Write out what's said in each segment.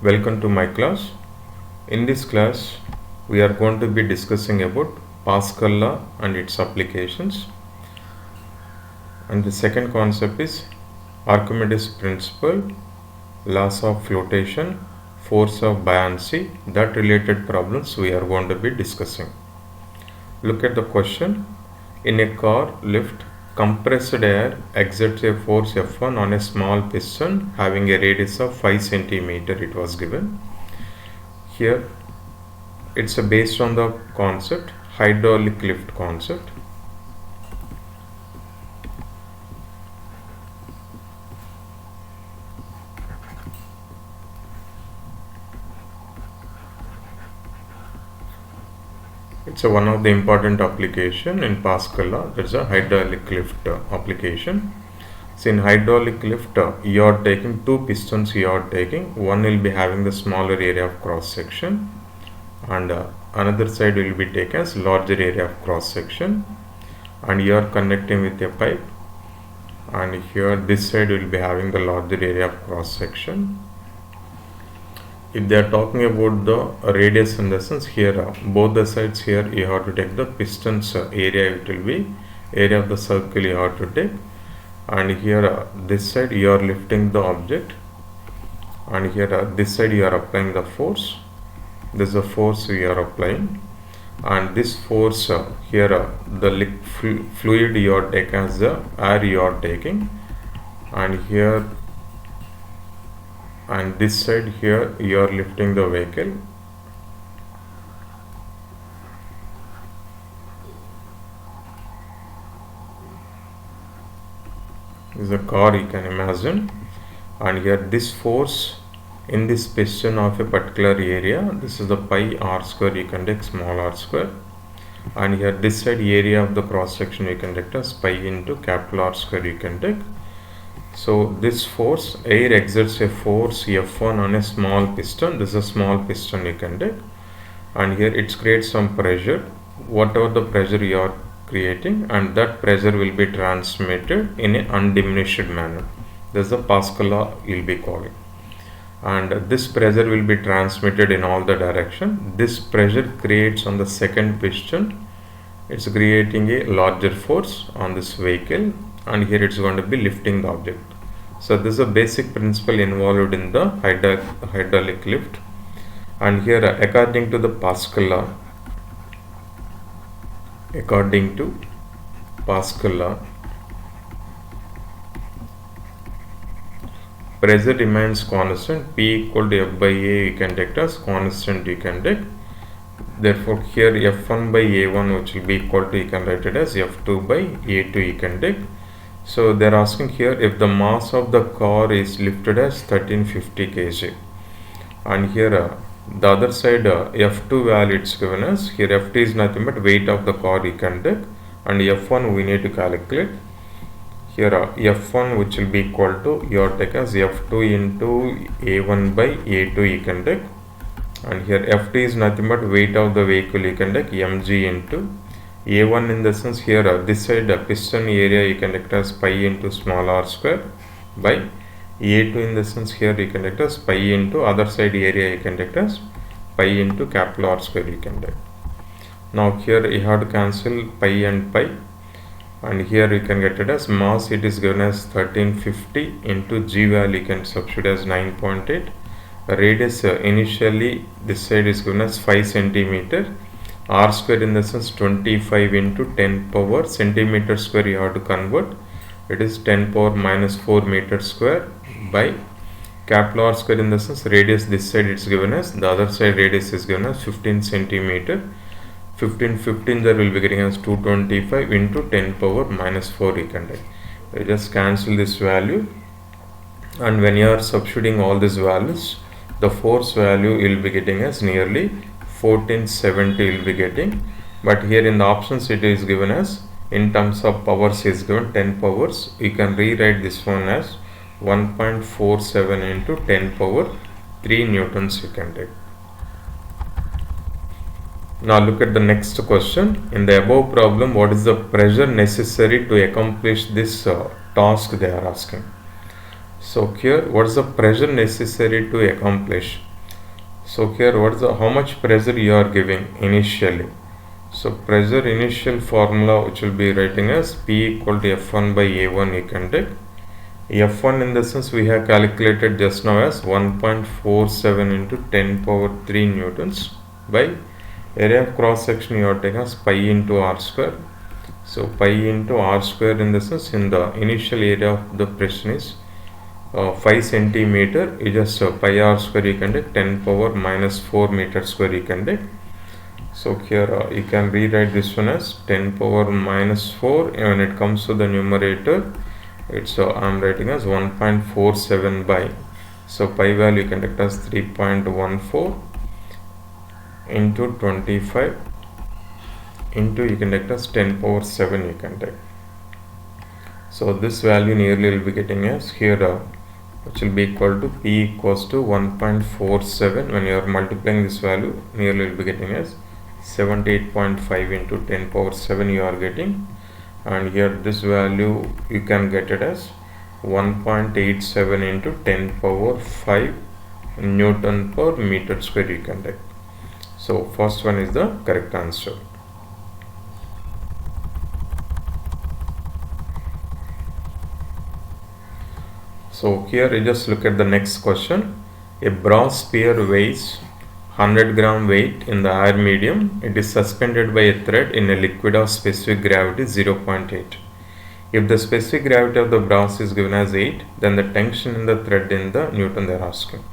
Welcome to my class. In this class, we are going to be discussing about Pascal law and its applications. And the second concept is Archimedes principle, laws of flotation, force of buoyancy. That related problems we are going to be discussing. Look at the question. In a car lift, compressed air exerts a force F1 on a small piston having a radius of 5 centimeter. It was given. Here it's based on the concept, hydraulic lift concept. It's one of the important application in Pascal law. There's a hydraulic lift application. So in hydraulic lift, you are taking two pistons. You are taking one will be having the smaller area of cross section, and another side will be taken as larger area of cross section, and you are connecting with a pipe. And here this side will be having the larger area of cross section. If they are talking about the radius, in the sense here both the sides, here you have to take the pistons area. It will be area of the circle you have to take, and here this side you are lifting the object, and here this side you are applying the force. This is the force we are applying, and this force here the fluid you are taking as the air you are taking, and here and this side here you are lifting the vehicle. This is a car, you can imagine, and here this force in this piston of a particular area, this is the pi r square, you can take small r square, and here this side area of the cross section you can take as pi into capital R square, you can take. So this force, air exerts a force F1 on a small piston. This is a small piston you can take, and here it creates some pressure, whatever the pressure you are creating, and that pressure will be transmitted in an undiminished manner. This is the Pascal law you will be calling, and this pressure will be transmitted in all the direction. This pressure creates on the second piston, it's creating a larger force on this vehicle, and here it's going to be lifting the object. So this is a basic principle involved in the hydraulic lift, and here according to the Pascal law, pressure remains constant. P equal to F by A you can take as constant, you can take. Therefore here F1 by A1 which will be equal to, you can write it as F2 by A2, you can take. So they are asking here if the mass of the car is lifted as 1350 kg, and here the other side F2 value it's given as, here Ft is nothing but weight of the car you can take, and F1 we need to calculate. Here F1 which will be equal to, you are take as F2 into A1 by A2 you can take, and here Ft is nothing but weight of the vehicle, you can take mg into A1, in the sense here this side piston area you can take as pi into small r square by A2, in the sense here you can take as pi into other side area you can take as pi into capital R square, you can take. Now here you have to cancel pi and pi, and here you can get it as mass, it is given as 1350 into g value you can substitute as 9.8. Radius initially this side is given as 5 centimeter, r square in the sense 25 into 10 power centimeter square you have to convert, it is 10 power minus 4 meter square by capital R square, in the sense radius this side it's given as, the other side radius is given as 15 centimeter, 15 there will be getting as 225 into 10 power minus 4 you can take. You just cancel this value, and when you are substituting all these values, the force value you will be getting as nearly 1470 you will be getting, but here in the options it is given as, in terms of powers is given 10 powers, you can rewrite this one as 1.47 into 10 power 3 newtons you can take. Now look at the next question. In the above problem, what is the pressure necessary to accomplish this task they are asking? So here, what is the pressure necessary to accomplish? So here what is how much pressure you are giving initially. So pressure initial formula which will be writing as P equal to F1 by A1 you can take. F1 in the sense we have calculated just now as 1.47 into 10 power 3 newtons by area of cross section you are taking as pi into r square. So pi into r square in the sense in the initial area of the pressure is 5 centimeter, you just pi r square you can take 10 power minus 4 meter square you can take. So here you can rewrite this one as 10 power minus 4, and when it comes to the numerator it's I'm writing as 1.47 by, so pi value you can take as 3.14 into 25 into you can take as 10 power 7 you can take. So this value nearly will be getting as here which will be equal to P equals to 1.47. when you are multiplying this value nearly will be getting as 78.5 into 10 power 7 you are getting, and here this value you can get it as 1.87 into 10 power 5 Newton per meter square you can take. So first one is the correct answer. So here you just look at the next question. A brass sphere weighs 100 gram weight in the air medium. It is suspended by a thread in a liquid of specific gravity 0.8. If the specific gravity of the brass is given as 8, then the tension in the thread in the Newton they are asking.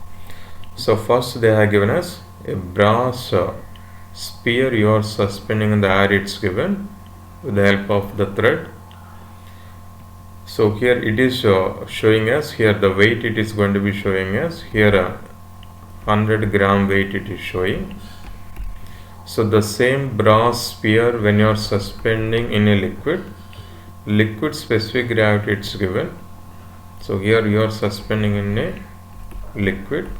So first they are given as a brass sphere you are suspending in the air, it's given with the help of the thread. So here it is showing us here the weight it is going to be showing us here 100 gram weight it is showing. So the same brass sphere when you are suspending in a liquid specific gravity it's given. So here you are suspending in a liquid.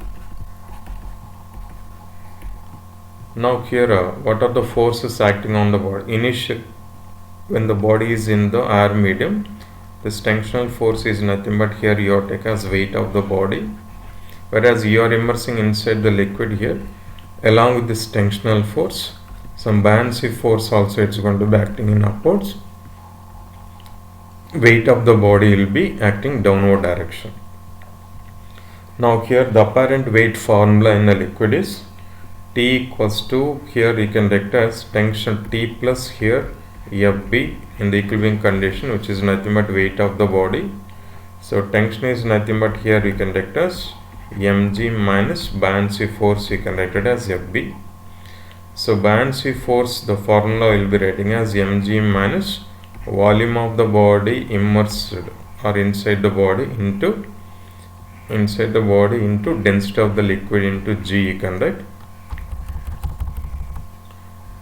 Now here what are the forces acting on the body? Initial, when the body is in the air medium, this tensional force is nothing but here you are taking as weight of the body, whereas you are immersing inside the liquid here. Along with this tensional force, some buoyancy force also it's going to be acting in upwards. Weight of the body will be acting downward direction. Now here the apparent weight formula in the liquid is T equals to, here you can write as tension T plus here FB in the equilibrium condition, which is nothing but weight of the body. So tension is nothing but here you can write as mg minus buoyancy force, you can write it as FB. So buoyancy force, the formula will be writing as mg minus volume of the body immersed or inside the body into density of the liquid into G you can write.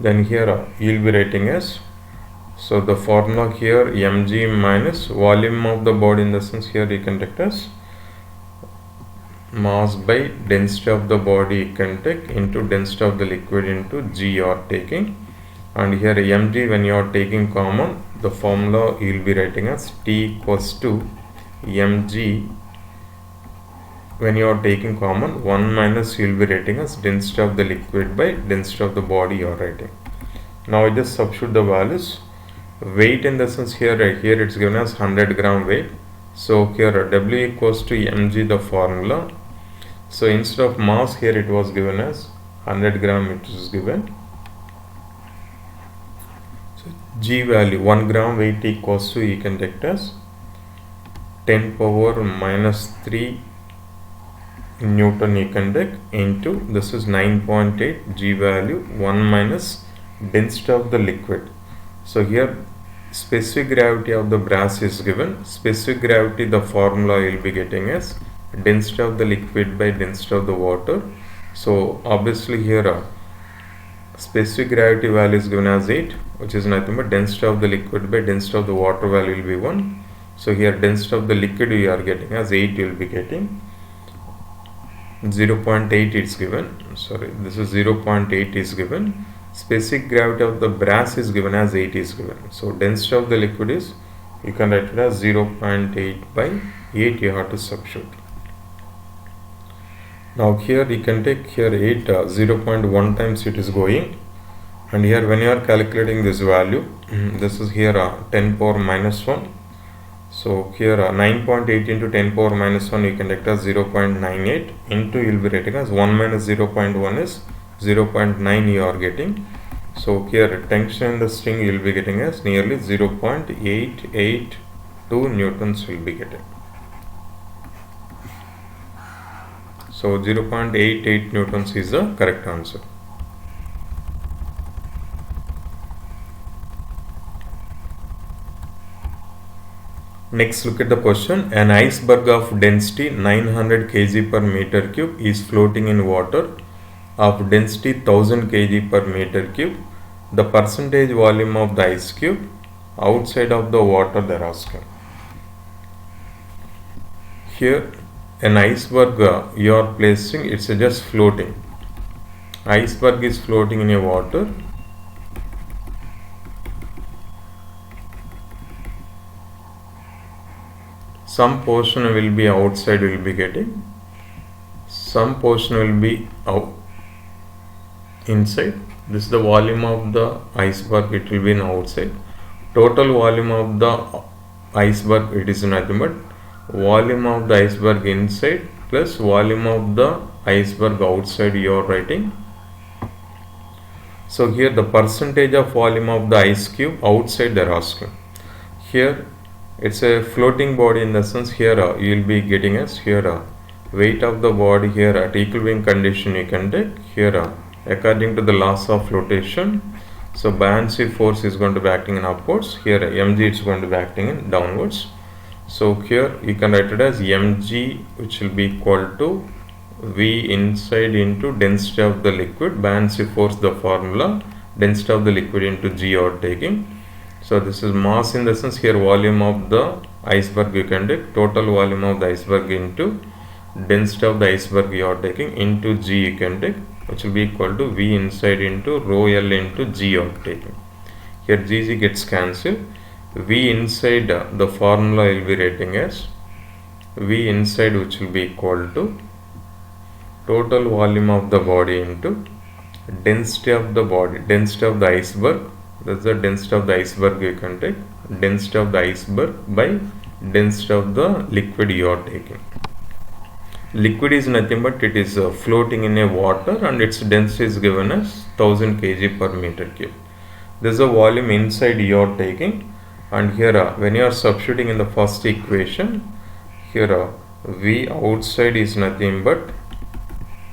Then here you will be writing as, so the formula here mg minus volume of the body in the sense here you can take as mass by density of the body you can take into density of the liquid into G you are taking, and here mg when you are taking common, the formula you will be writing as T equals to mg when you are taking common 1 minus you will be writing as density of the liquid by density of the body you are writing. Now I just substitute the values. Weight in the sense here, right here it's given as 100 gram weight. So here W equals to mg the formula. So instead of mass here it was given as 100 gram it is given. So G value 1 gram weight equals to you can take as 10 power minus 3 Newton you can take into, this is 9.8 G value 1 minus density of the liquid. So here specific gravity of the brass is given. Specific gravity, the formula you will be getting as density of the liquid by density of the water. So obviously here specific gravity value is given as 8, which is nothing but density of the liquid by density of the water value will be 1. So here density of the liquid we are getting as 8 you will be getting. 0.8 is given, sorry, this is 0.8 is given. Specific gravity of the brass is given as 8 is given. So density of the liquid is, you can write it as 0.8 by 8 you have to substitute. Now here you can take here 8 0.1 times it is going, and here when you are calculating this value, this is here 10 power minus 1. So here 9.8 into 10 power minus 1 you can take as 0.98 into you will be writing as 1 minus 0.1 is 0.9 you are getting. So here tension in the string you will be getting as nearly 0.882 newtons will be getting. So 0.88 newtons is the correct answer. Next, look at the question. An iceberg of density 900 kg per meter cube is floating in water of density 1000 kg per meter cube. The percentage volume of the ice cube outside of the water they are asking. Here an iceberg you are placing, it's just floating. Iceberg is floating in a water. Some portion will be outside, will be getting. Some portion will be out inside. This is the volume of the iceberg, it will be in outside. Total volume of the iceberg, it is nothing but volume of the iceberg inside plus volume of the iceberg outside you are writing. So here the percentage of volume of the ice cube outside they are asking. Here it's a floating body, in the sense here you will be getting as here weight of the body here at equilibrium condition you can take here according to the laws of flotation. So buoyancy force is going to be acting in upwards, here mg is going to be acting in downwards. So here you can write it as mg, which will be equal to v inside into density of the liquid, buoyancy force the formula, density of the liquid into g you are taking. So this is mass, in the sense here volume of the iceberg you can take, total volume of the iceberg into density of the iceberg you are taking into g you can take, which will be equal to v inside into rho l into g you are taking. Here g gets cancelled. V inside the formula will be writing as V inside, which will be equal to total volume of the body into density of the body, density of the iceberg. That's the density of the iceberg you can take, density of the iceberg by density of the liquid you are taking. Liquid is nothing but it is floating in a water, and its density is given as 1000 kg per meter cube. This is the volume inside you are taking, and here when you are substituting in the first equation, here V outside is nothing but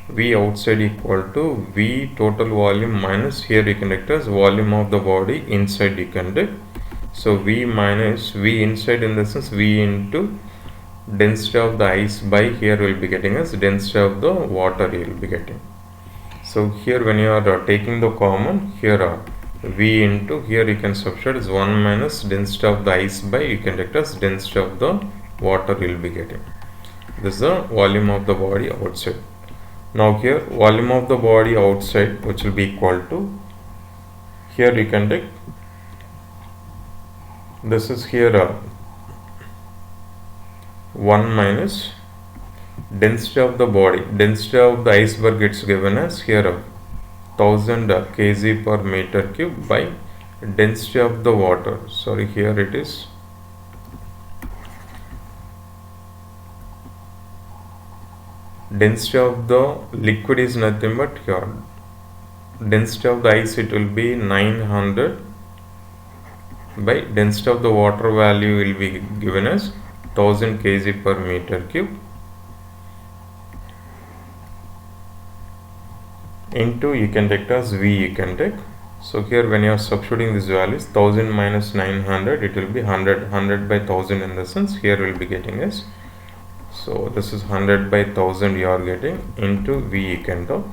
V outside equal to V total volume minus, here you can write as volume of the body inside you can take. So V minus V inside, in the sense V into density of the ice by, here we will be getting as density of the water you will be getting. So here when you are taking the common, here V into, here you can substitute as 1 minus density of the ice by, you can take as density of the water you will be getting. This is the volume of the body outside. Now here volume of the body outside, which will be equal to, here you can take, this is here 1 minus density of the body, density of the iceberg gets given as here 1000 kg per meter cube by density of the water, sorry here it is density of the liquid is nothing but here density of the ice, it will be 900 by density of the water value will be given as 1000 kg per meter cube into, you can take as V you can take. So here when you are substituting these values, 1000 minus 900, it will be 100 by 1000, in the sense here we will be getting as, so this is 100 by 1000 you are getting into V you can take.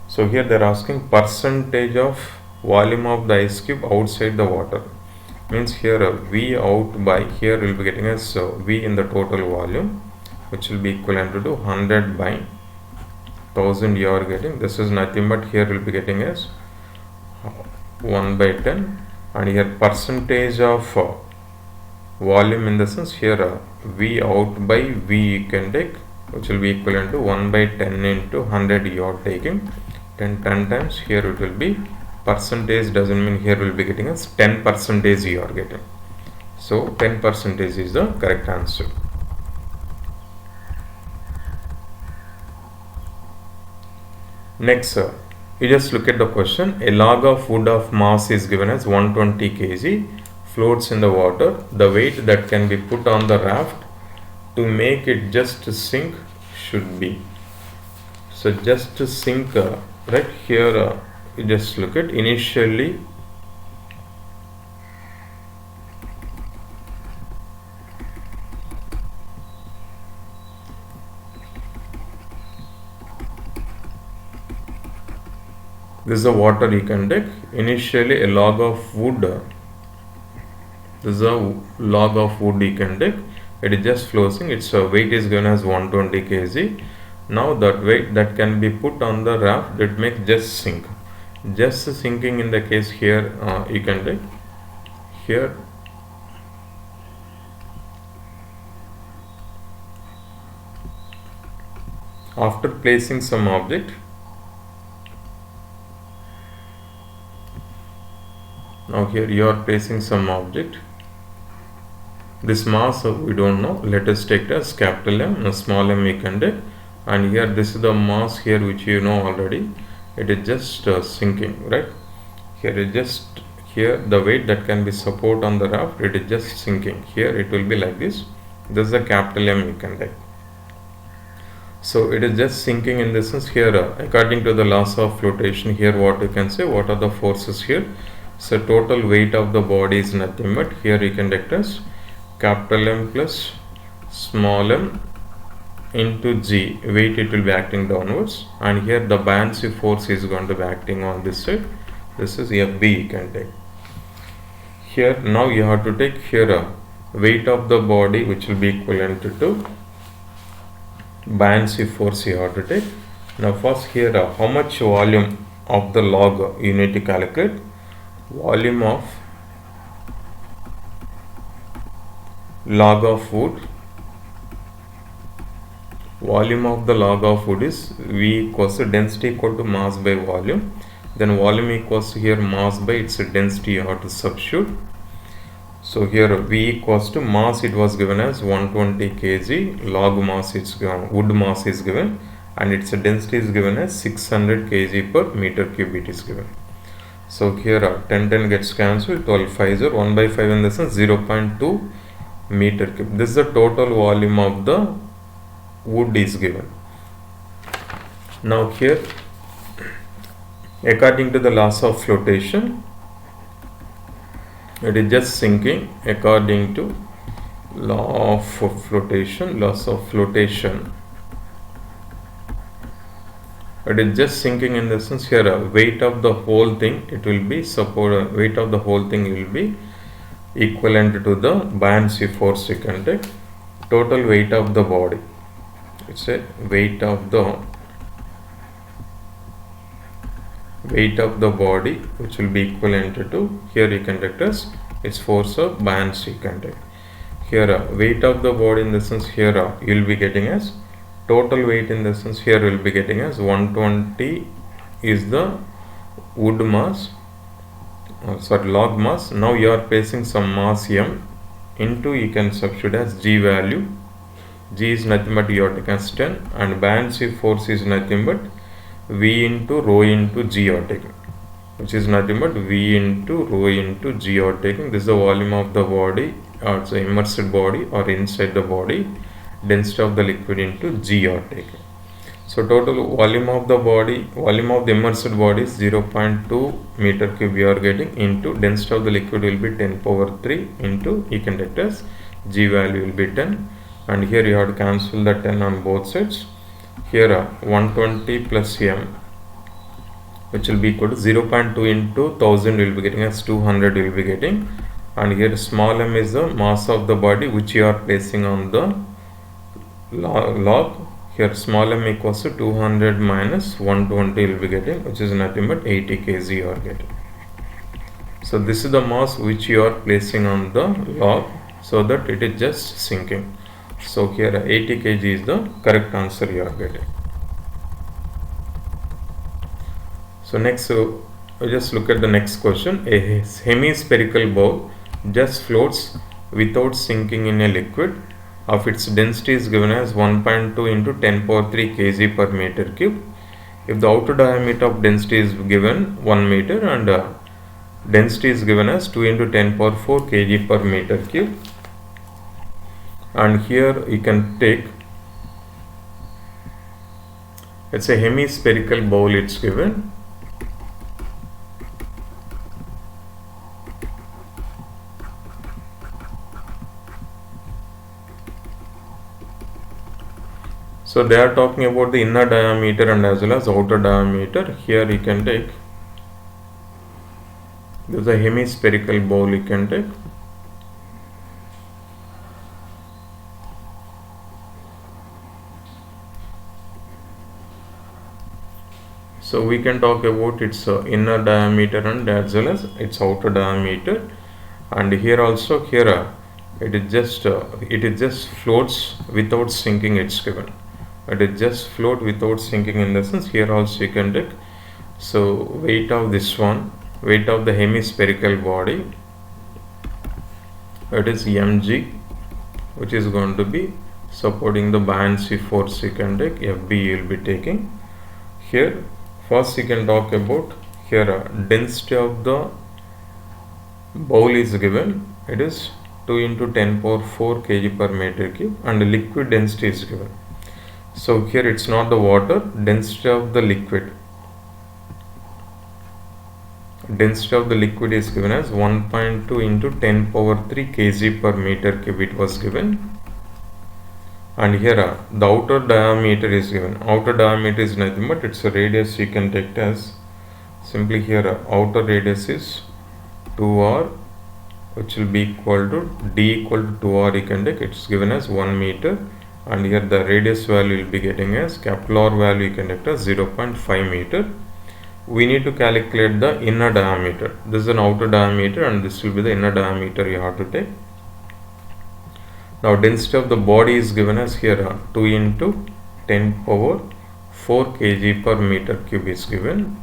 So here they are asking percentage of volume of the ice cube outside the water, means here V out by, here we will be getting as V in the total volume, which will be equivalent to 100 by 1000 you are getting. This is nothing but here we will be getting as 1 by 10, and here percentage of volume, in the sense here V out by V you can take, which will be equivalent to 1 by 10 into 100 you are taking 10 times. Here it will be percentage, doesn't mean here will be getting as 10% you are getting. So 10% is the correct answer. Next, you just look at the question. A log of wood of mass is given as 120 kg, floats in the water. The weight that can be put on the raft to make it just sink should be. So just to sink, right here, you just look at initially. This is a water you can take. Initially a log of wood. This is a log of wood you can take. It is just floating. Its weight is given as 120 kg. Now that weight that can be put on the raft, that makes just sink. Just sinking in the case here, you can take here. After placing some object, now here you are placing some object. This mass we don't know. Let us take it as capital M, small m we can take. And here this is the mass here which you know already. It is just sinking, right? Here is just here the weight that can be support on the raft. It is just sinking. Here it will be like this. This is a capital M you can take. So it is just sinking in this sense. Here according to the laws of flotation, here what you can say, what are the forces here? So total weight of the body is nothing but here you can take as capital M plus small m into g. Weight it will be acting downwards, and here the buoyancy force is going to be acting on this side. This is FB you can take. Here now you have to take here weight of the body which will be equivalent to buoyancy force you have to take. Now first here how much volume of the log you need to calculate. Volume of log of wood. Volume of the log of wood is V equals to density equal to mass by volume. Then volume equals to here mass by its density you have to substitute. So here V equals to mass, it was given as 120 kg, log mass it's given, wood mass is given, and its density is given as 600 kg per meter cube it is given. So here 10 gets cancelled, 12 5 are 1 by 5 in the sense 0.2 meter cube. This is the total volume of the wood is given. Now here according to the laws of flotation, it is just sinking according to law of flotation, laws of flotation. It is just sinking in the sense here weight of the whole thing, it will be support, weight of the whole thing will be equivalent to the buoyancy force you can take. Total weight of the body, it's a weight of the body which will be equivalent to here you can take as its force of buoyancy you can take. Here weight of the body in the sense here you will be getting as total weight in the sense here will be getting as 120 is the wood mass, log mass. Now you are placing some mass m into, you can substitute as g value. G is nothing but you are taking as 10, and buoyancy force is nothing but V into rho into g you are taking, which is nothing but V into rho into g you are taking. This is the volume of the body, or it's an immersed body or inside the body. Density of the liquid into g you are taking. So total volume of the body, volume of the immersed body is 0.2 meter cube you are getting, into density of the liquid will be 10 power 3 into, you can take as g value will be 10, and here you have to cancel the 10 on both sides. Here 120 plus m which will be equal to 0.2 into 1000 will be getting as 200 will be getting, and here small m is the mass of the body which you are placing on the log. Here small m equals to 200 minus 120 will be getting, which is nothing but 80 kg you are getting. So this is the mass which you are placing on the log so that it is just sinking. So here 80 kg is the correct answer you are getting. So next, we just look at the next question. A hemispherical bowl just floats without sinking in a liquid of its density is given as 1.2 into 10 power 3 kg per meter cube. If the outer diameter of density is given 1 meter and density is given as 2 into 10 power 4 kg per meter cube, and here you can take, it's a hemispherical bowl, it's given. So they are talking about the inner diameter and as well as outer diameter. Here you can take, this is a hemispherical bowl you can take. So we can talk about its inner diameter and as well as its outer diameter. And here also, here it is just floats without sinking, it's given. It is just float without sinking in the sense, here also you can take. So weight of this one, weight of the hemispherical body, it is mg, which is going to be supporting the buoyancy force you can take, Fb you will be taking. Here first you can talk about, here density of the bowl is given, it is 2 into 10 power 4 kg per meter cube, and the liquid density is given. So here it's not the water, density of the liquid. Density of the liquid is given as 1.2 into 10 power 3 kg per meter cube, it was given. And here the outer diameter is given. Outer diameter is nothing but it's a radius, you can take it as simply here outer radius is 2r, which will be equal to d equal to 2r, you can take, it's given as 1 meter. And here the radius value will be getting as capital R value you can take as 0.5 meter. We need to calculate the inner diameter. This is an outer diameter and this will be the inner diameter you have to take. Now density of the body is given as here 2 into 10 power 4 kg per meter cube is given.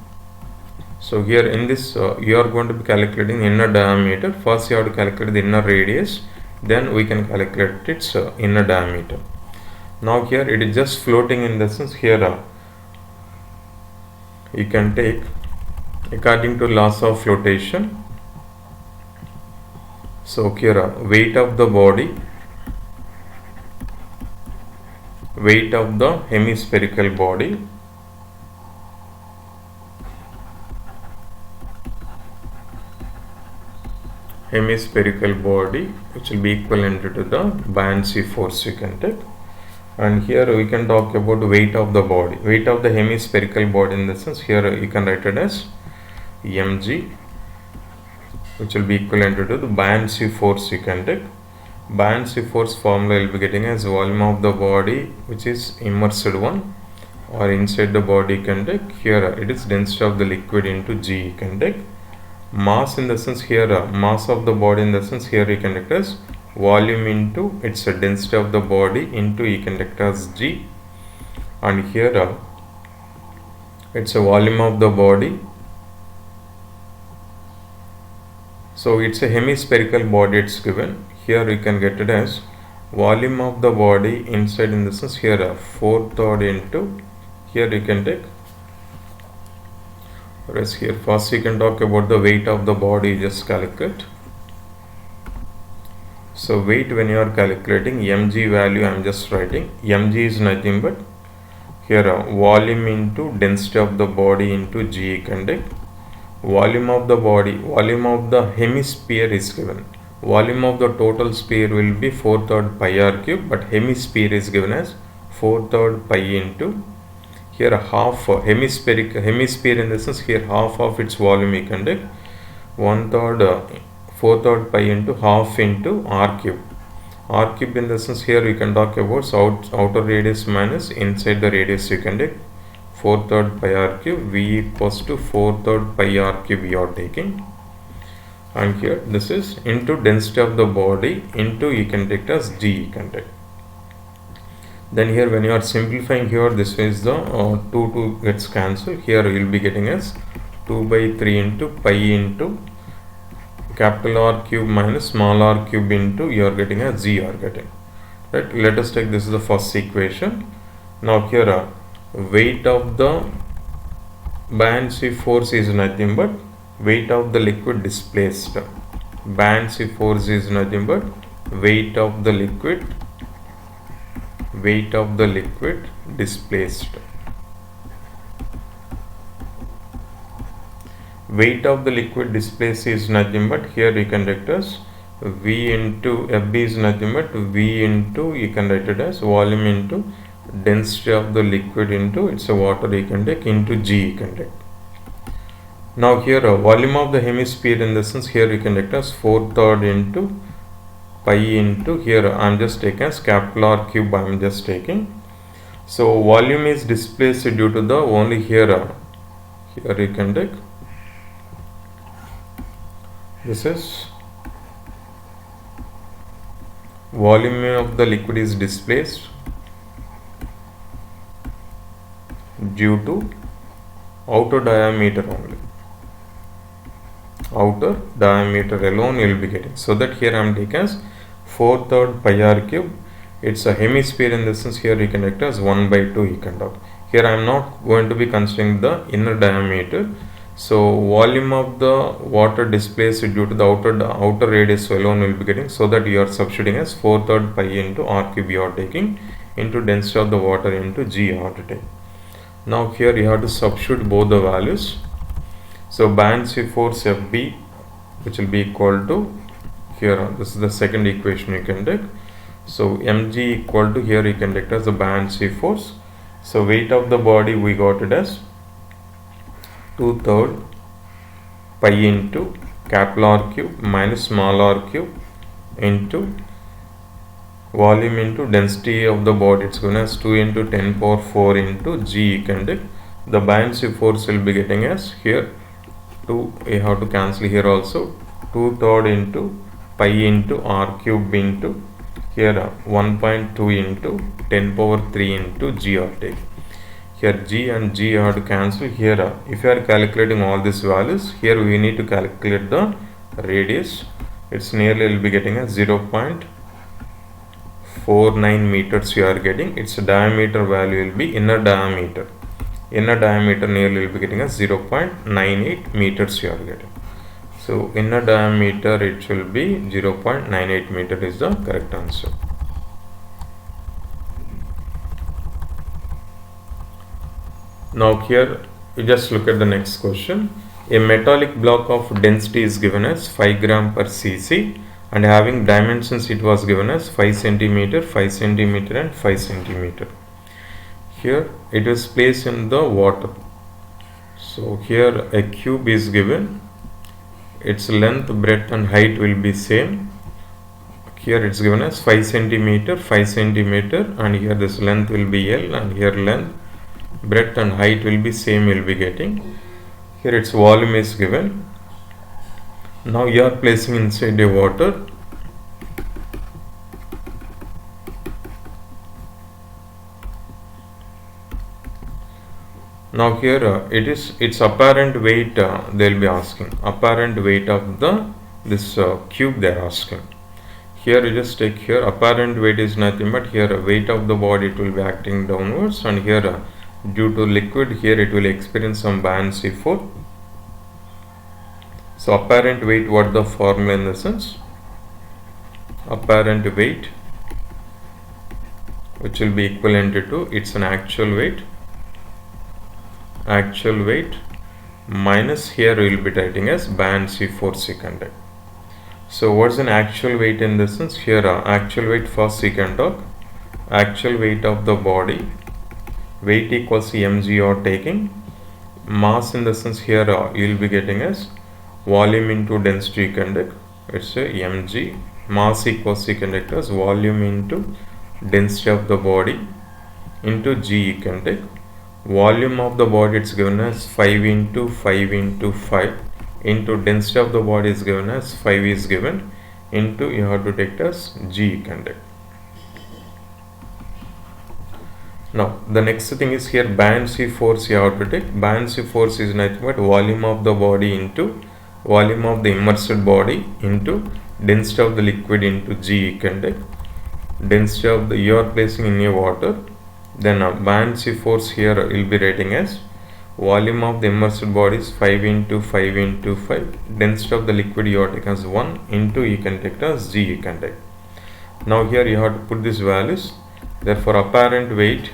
So here in this you are going to be calculating the inner diameter. First you have to calculate the inner radius, then we can calculate its inner diameter. Now here it is just floating in the sense, here you can take according to laws of flotation. So here weight of the body, weight of the hemispherical body, which will be equivalent to the buoyancy force you can take. And here we can talk about the weight of the body, weight of the hemispherical body in the sense, here you can write it as mg, which will be equivalent to the buoyancy force you can take. Buoyancy force formula will be getting as volume of the body, which is immersed one, or inside the body you can take, here it is density of the liquid into g you can take. Mass in the sense, here mass of the body in the sense, here you can take as volume into its density of the body into you can take as g, and here it's a volume of the body. So it's a hemispherical body, it's given. Here you can get it as volume of the body inside in the sense, here 4/3 into, here you can take, whereas here first you can talk about the weight of the body, just calculate. So weight, when you are calculating mg value, I am just writing mg is nothing but here volume into density of the body into g you can take. Volume of the body, volume of the hemisphere is given. Volume of the total sphere will be 4/3 pi r cube, but hemisphere is given as 4/3 pi into, here half hemisphere in the sense, here half of its volume you can take, 1/3 4/3 pi into half into r cube. R cube in the sense, here we can talk about, so outer radius minus inside the radius you can take 4/3 pi r cube, v equals to 4/3 pi r cube you are taking, and here this is into density of the body into you can take as g you can take. Then here when you are simplifying here, this is the 2 gets cancelled. Here you will be getting as 2 by 3 into pi into capital R cube minus small r cube into you are getting as g are getting. Right. Let us take this is the first equation. Now here weight of the buoyancy force is nothing but weight of the liquid displaced. Buoyancy force is nothing but weight of the liquid displaced. Weight of the liquid displaced is nothing but here you can write as V into Fb is nothing but V into you can write it as volume into density of the liquid into it's a water you can take into G you can take. Now here volume of the hemisphere in the sense here you can write as 4/3 into pi into here I am just taking as capital R cube I am just taking. So volume is displaced due to the only here you can take this is volume of the liquid is displaced due to outer diameter only. Outer diameter alone you will be getting. So that here I am taking as 4/3 pi r cube. It's a hemisphere in the sense here you can write as 1 by 2 you can talk. Here I am not going to be considering the inner diameter. So volume of the water displaced due to the outer radius alone will be getting. So that you are substituting as 4/3 pi into r cube you are taking into density of the water into g you have to take. Now here you have to substitute both the values. So buoyancy force Fb which will be equal to here this is the second equation you can take. So mg equal to here you can take as the buoyancy force. So weight of the body we got it as 2/3 pi into capital R cube minus small r cube into volume into density of the body it's given as 2 into 10 power 4 into g you can take. The buoyancy force will be getting as here 2 you have to cancel here also 2/3 into pi into r cube into here 1.2 into 10 power 3 into g are taken. Here g and g you have to cancel here. If you are calculating all these values here we need to calculate the radius. It's nearly will be getting a 0.49 meters you are getting. Its diameter value will be inner diameter nearly will be getting a 0.98 meters you are getting. So inner diameter it will be 0.98 meter is the correct answer. Now here you just look at the next question. A metallic block of density is given as 5 gram per cc and having dimensions it was given as 5 centimeter, 5 centimeter and 5 centimeter. Here it is placed in the water. So here a cube is given. Its length, breadth and height will be same. Here it's given as 5 centimeter, 5 centimeter and here this length will be L and here length, breadth and height will be same will be getting. Here its volume is given. Now you are placing inside the water. Now here its apparent weight they will be asking apparent weight of this cube they are asking. Here you just take here apparent weight is nothing but here weight of the body it will be acting downwards and here due to liquid here it will experience some buoyancy force. So apparent weight what the formula in the sense apparent weight which will be equivalent to it's an actual weight minus here we will be writing as buoyancy force secant. So what's an actual weight in this sense here actual weight first secant of actual weight of the body weight equals mg you are taking mass in the sense here you will be getting as volume into density you can take it's a mg mass equals you can take as volume into density of the body into g you can take. Volume of the body it's given as 5 into 5 into 5 into density of the body is given as 5 is given into you have to take as g you can take. Now the next thing is here buoyancy force you have to take. Buoyancy force is nothing but volume of the body into volume of the immersed body into density of the liquid into G you can take. Density of the you are placing in your water, then buoyancy force here will be writing as volume of the immersed body is 5 into 5 into 5, density of the liquid you are taking as 1 into you can take as G you can take. Now here you have to put these values. Therefore apparent weight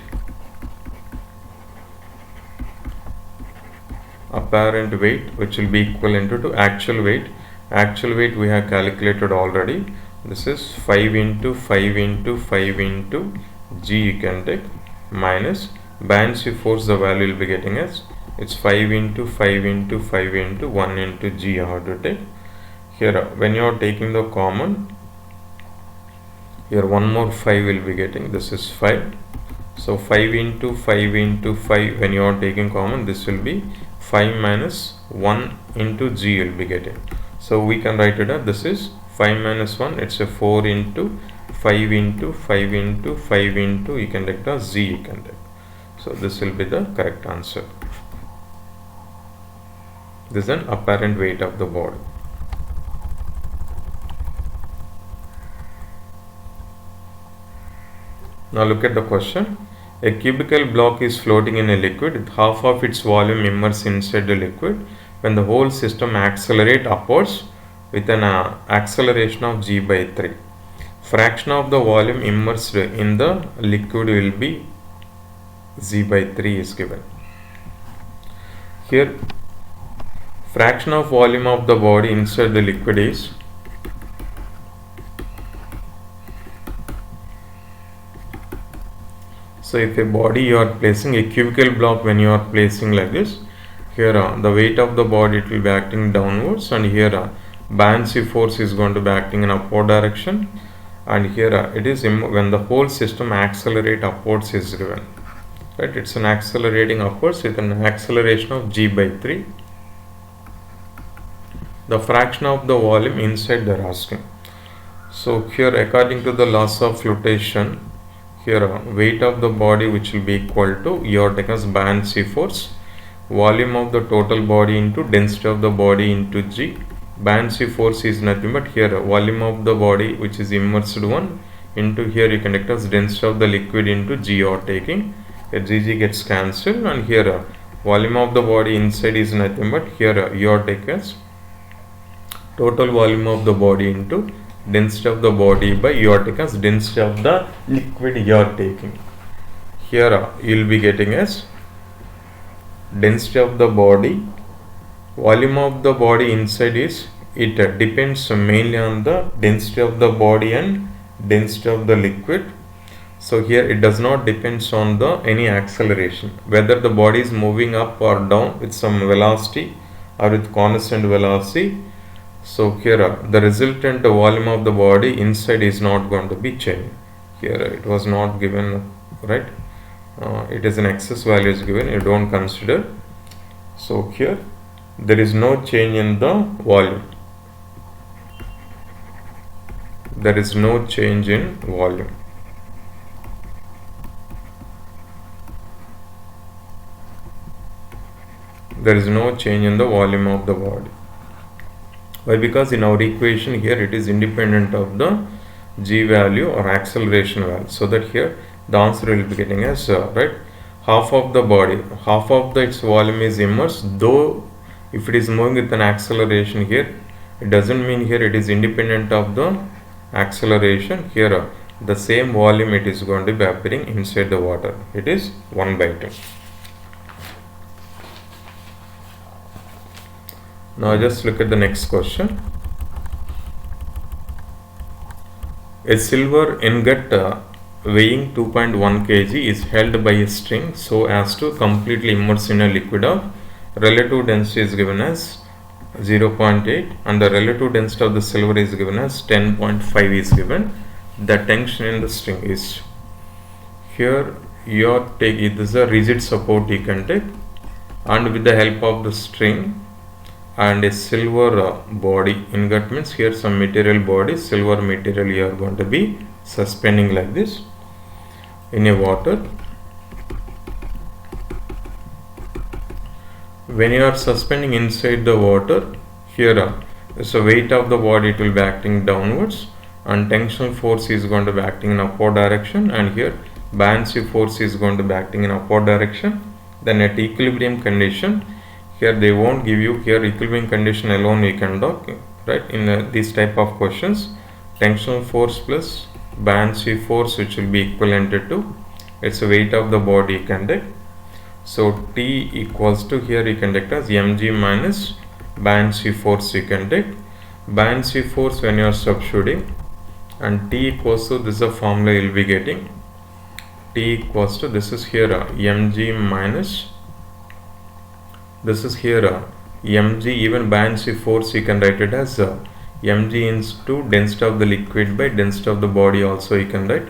which will be equivalent to actual weight. Actual weight we have calculated already. This is 5 into 5 into 5 into G you can take minus buoyancy force, the value will be getting as it's 5 into 5 into 5 into 1 into G you have to take. Here when you are taking the common, here one more 5 will be getting, this is 5. So 5 into 5 into 5 when you are taking common, this will be 5 minus 1 into G will be getting. So we can write it as this is 5 minus 1, it's a 4 into 5 into 5 into 5 into you can take as G you can take. So this will be the correct answer. This is an apparent weight of the body. Now look at the question. A cubical block is floating in a liquid with half of its volume immersed inside the liquid. When the whole system accelerates upwards with an acceleration of G by 3. Fraction of the volume immersed in the liquid will be G by 3 is given. Here fraction of volume of the body inside the liquid is so if a body you are placing a cubical block, when you are placing like this, here the weight of the body it will be acting downwards, and here buoyancy force is going to be acting in upward direction, and here it is when the whole system accelerate upwards is given, right? It's an accelerating upwards with an acceleration of G by 3. The fraction of the volume inside they are asking. So here according to the laws of flotation, here weight of the body which will be equal to your taken as buoyancy force, volume of the total body into density of the body into G. Buoyancy force is nothing but here volume of the body which is immersed one into here you can take as density of the liquid into G you are taking. Here G gets cancelled, and here volume of the body inside is nothing but here you are taking as total volume of the body into density of the body by you are taking as density of the liquid you are taking. Here you will be getting as density of the body, volume of the body inside is it depends mainly on the density of the body and density of the liquid. So here it does not depends on the any acceleration, whether the body is moving up or down with some velocity or with constant velocity. So here the resultant volume of the body inside is not going to be changed. Here it was not given, right? It is an excess value is given, you don't consider. So here there is no change in the volume. There is no change in volume. There is no change in the volume of the body. Why? Because in our equation here it is independent of the G value or acceleration value. So that here the answer will be getting as right, half of the body, half of the its volume is immersed, though if it is moving with an acceleration here, it doesn't mean here it is independent of the acceleration. Here the same volume it is going to be appearing inside the water. It is 1 by 2. Now just look at the next question. A silver ingot weighing 2.1 kg is held by a string so as to completely immerse in a liquid of relative density is given as 0.8 and the relative density of the silver is given as 10.5 is given. The tension in the string is here you take it is a rigid support you can take, and with the help of the string and a silver body, ingot means here some material body, silver material you are going to be suspending like this in a water. when you are suspending inside the water, here so weight of the body, it will be acting downwards, and tensional force is going to be acting in upward direction, and here buoyancy force is going to be acting in upward direction. Then at equilibrium condition, here they won't give you here equilibrium condition alone we can talk, right? In these type of questions, tensional force plus buoyancy force, which will be equivalent to its weight of the body you can take. So T equals to, here you can take as mg minus buoyancy force you can take. Buoyancy force when you are substituting, and T equals to, this is a formula you will be getting. T equals to, this is here mg minus, this is here mg, even buoyancy force you can write it as mg into density of the liquid by density of the body also you can write.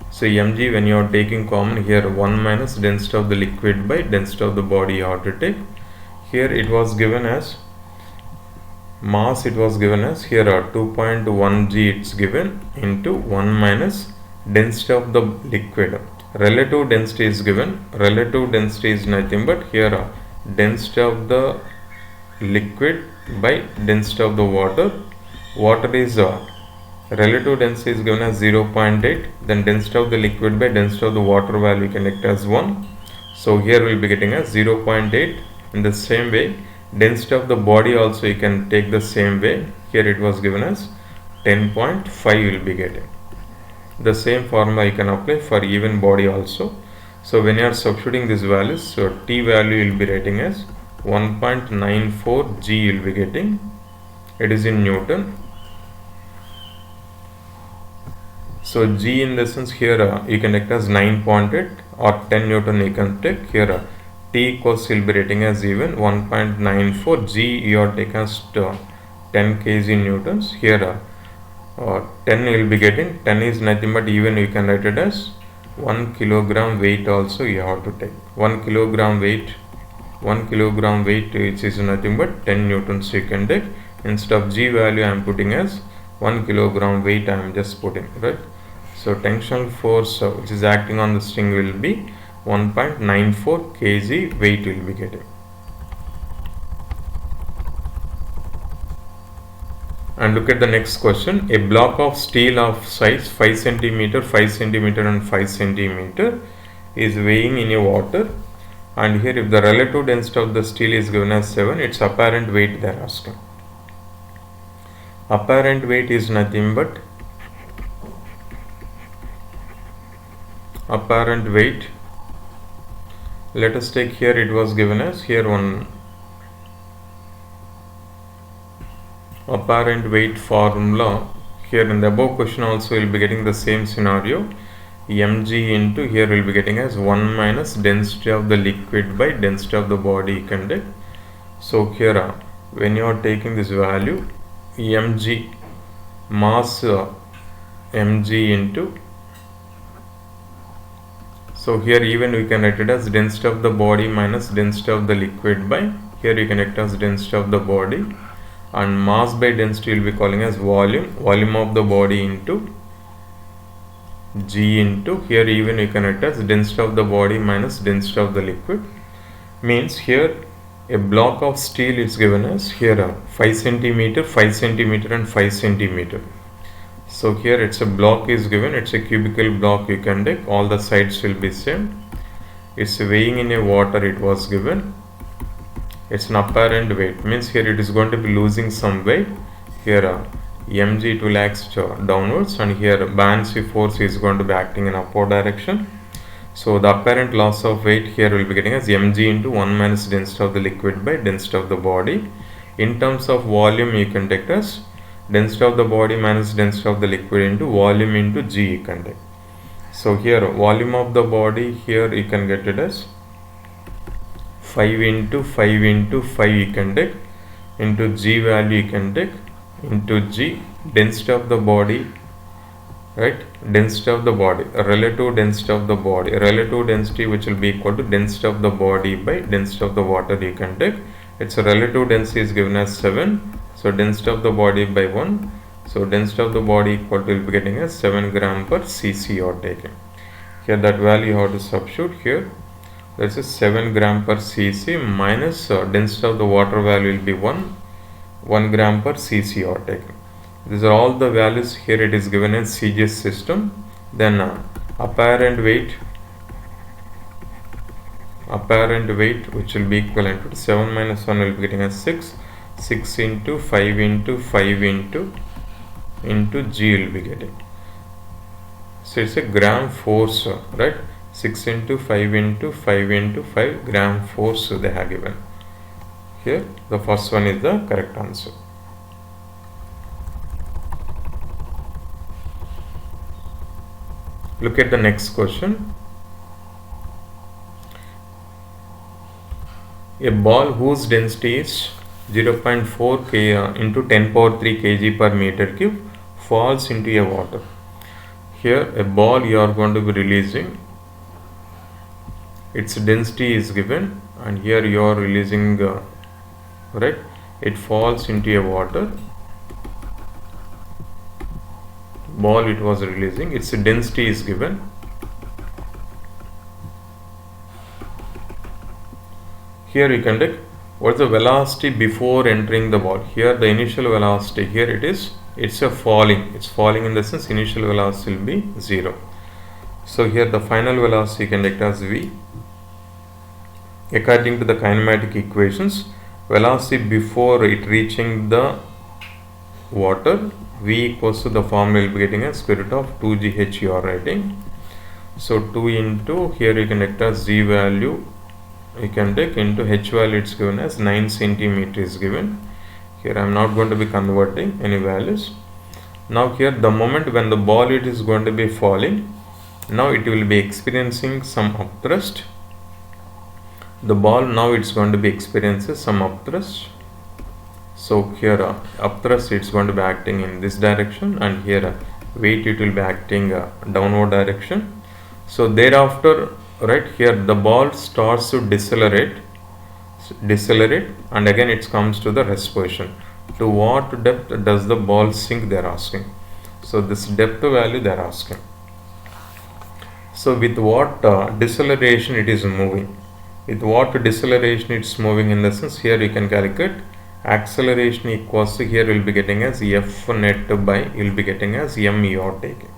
So mg, when you are taking common here, 1 minus density of the liquid by density of the body you have to take. Here it was given as mass, it was given as here 2.1 g it's given into 1 minus density of the liquid. Relative density is given. Relative density is nothing but here density of the liquid by density of the water. Water is relative density is given as 0.8, then density of the liquid by density of the water value you can take as 1. So here we will be getting as 0.8. In the same way, density of the body also you can take the same way. Here it was given as 10.5 you will be getting. The same formula you can apply for even body also. So when you are substituting these values, so T value you will be writing as 1.94 G you will be getting. It is in Newton. So G in the sense here you can take as 9.8 or 10 Newton you can take. Here T equals you will be writing as even 1.94. G you are taking as 10 kg Newtons. Here 10 you will be getting. 10 is nothing but even you can write it as 1 kilogram weight also you have to take. 1 kilogram weight which is nothing but 10 Newtons you can take. Instead of G value I am putting as 1 kilogram weight I am just putting, right? So tensional force which is acting on the string will be 1.94 kg weight will be getting. And look at the next question. A block of steel of size 5 cm, 5 cm and 5 cm is weighing in a water, and here if the relative density of the steel is given as 7, its apparent weight they are asking. Apparent weight is nothing but apparent weight. Let us take here, it was given as here one apparent weight formula. Here in the above question also we will be getting the same scenario. Mg into, here we will be getting as 1 minus density of the liquid by density of the body you can take. So here when you are taking this value mg, mass mg into, so here even we can write it as density of the body minus density of the liquid by, here you can write it as density of the body, and mass by density will be calling as volume of the body into G into, here even you can write as density of the body minus density of the liquid. Means here a block of steel is given as here 5 cm, 5 cm and 5 cm. So here it's a block is given, it's a cubical block you can take, all the sides will be same. It's weighing in a water it was given. It's an apparent weight, means here it is going to be losing some weight. Here mg it will act downwards, and here buoyancy force is going to be acting in upward direction. So the apparent loss of weight here will be getting as mg into 1 minus density of the liquid by density of the body. In terms of volume you can take as density of the body minus density of the liquid into volume into G you can take. So here volume of the body, here you can get it as 5 into 5 into 5 you can take, into G value you can take, into G density of the body, right? Density of the body, relative density of the body, relative density which will be equal to density of the body by density of the water you can take. Its relative density is given as 7, so density of the body by 1, so density of the body equal to will be getting as 7 gram per cc you are taking. Here that value you have to substitute here, That's a 7 gram per cc minus density of the water value will be 1 gram per cc or taken. These are all the values. Here it is given as CGS system. Then apparent weight which will be equivalent to 7 minus 1 will be getting as 6 into 5 into 5 into G will be getting. So it's a gram force, right? 6 into 5 into 5 into 5 gram force they have given. Here the first one is the correct answer. Look at the next question. A ball whose density is 0.4 k into 10 power 3 kg per meter cube falls into a water. Here a ball you are going to be releasing, its density is given, and here you are releasing right, it falls into a water. Ball it was releasing, its density is given. Here you can take what's the velocity before entering the ball. Here the initial velocity, here it's a falling, it's falling in the sense initial velocity will be 0. So here the final velocity you can take as v. According to the kinematic equations, velocity before it reaching the water, v equals to the formula will be getting as square root of 2gh you are writing. So 2 into, here you can take as z value you can take into h value, it's given as 9 centimeter is given. Here I am not going to be converting any values. Now here the moment when the ball it is going to be falling, now it will be experiencing some upthrust. The ball now it's going to be experiencing some upthrust. So here upthrust it's going to be acting in this direction, and here weight it will be acting downward direction. So thereafter, right here the ball starts to decelerate, and again it comes to the rest position. To what depth does the ball sink, they are asking. So this depth value they are asking. So with what deceleration it is moving, with what deceleration it's moving, in the sense here you can calculate acceleration equals to, here will be getting as F net by, you will be getting as m you are taking.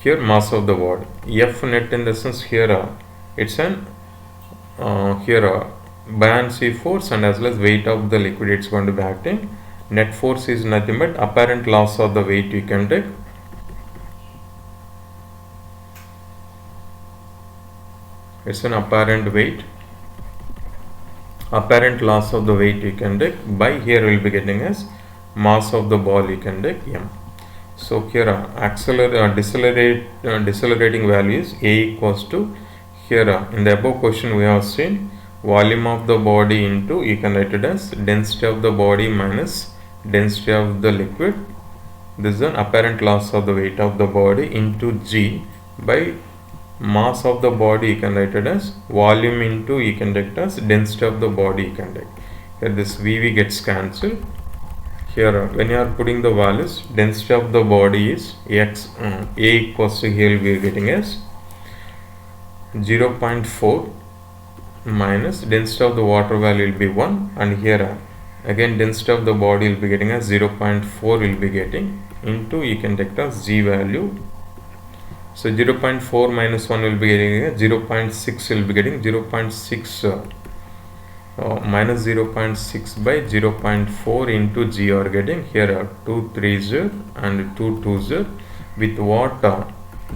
Here mass of the body, F net in the sense here it's an buoyancy force and as well as weight of the liquid it's going to be acting. Net force is nothing but apparent loss of the weight you can take. It's an apparent weight, apparent loss of the weight you can take by, here we will be getting as mass of the ball you can take m. So here decelerating value is a equals to, here in the above question we have seen volume of the body into, you can write it as density of the body minus density of the liquid. This is an apparent loss of the weight of the body into G by mass of the body, you can write it as volume into, you can write it as density of the body you can write. Here this VV gets cancelled. Here when you are putting the values, density of the body is x, A equals to, here we are getting as 0.4 minus density of the water value will be 1, and here again density of the body will be getting as 0.4 will be getting into, you can take as G value. So 0.4 minus 1 will be getting 0.6 will be getting 0.6 minus 0.6 by 0.4 into G you are getting. Here 230 and 220 with what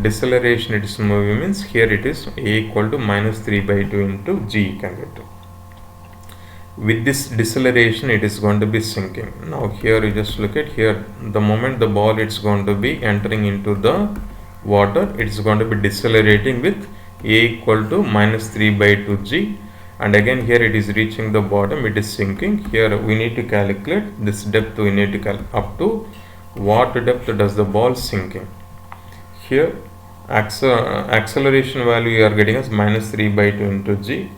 deceleration it is moving means, here it is A equal to minus 3 by 2 into G you can get. With this deceleration it is going to be sinking. Now here you just look at here, the moment the ball it's going to be entering into the water, it's going to be decelerating with A equal to minus 3 by 2 G, and again here it is reaching the bottom, it is sinking. Here we need to calculate this depth, we need to calculate up to what depth does the ball sinking. Here acceleration value you are getting as minus 3 by 2 into G.